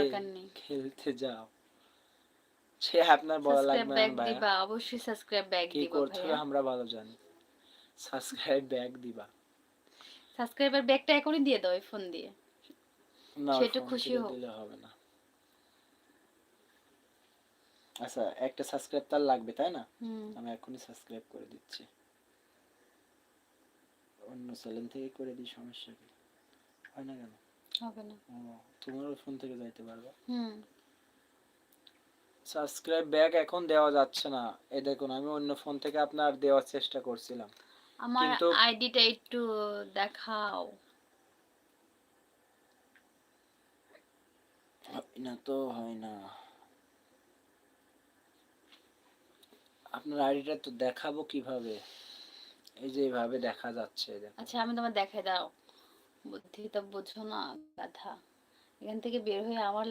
দরকার নেই। খেলতে যাও, সে আপনার বলা সাবস্ক্রাইব লাগবে না ব্যাক ভাইয়া। দিবা, অবশ্যই সাবস্ক্রাইব ব্যাক কি দিবা করতে হবে ভাইয়া। আমরা ভালো জানি। সাবস্ক্রাইব ব্যাক দিবা। সাবস্ক্রাইবার ব্যাকটা এখনই দিয়ে দাও এই ফোন দিয়ে, না সে ওই একটু ফোন খুশি থেকে হোক। দিলে হবে না। আচ্ছা একটা সাবস্ক্রাইব তার লাগবে তাই না, আমি এখনই সাবস্ক্রাইব করে দিচ্ছি। অন্য চ্যানেল থেকে করে দিই, সমস্যা কি? হয় না কেন? হবে না। ও তোমার ফোন থেকে যাইতে পারবে। হুম। সাবস্ক্রাইব ব্যাক এখন দেওয়া যাচ্ছে না। এই দেখুন আমি অন্য ফোন থেকে আপনার দেওয়ার চেষ্টা করছিলাম আমার কিন্তু আইডিটা একটু দেখাও। হয় না তো, হয় না। আপনার আইডিটা তো দেখাবো কিভাবে? এই যে এইভাবে দেখা যাচ্ছে দেখুন। আচ্ছা আমি তোমার দেখাই দাও, বুদ্ধি তো বুঝো না গাধা। এখান থেকে বের হয়ে আমার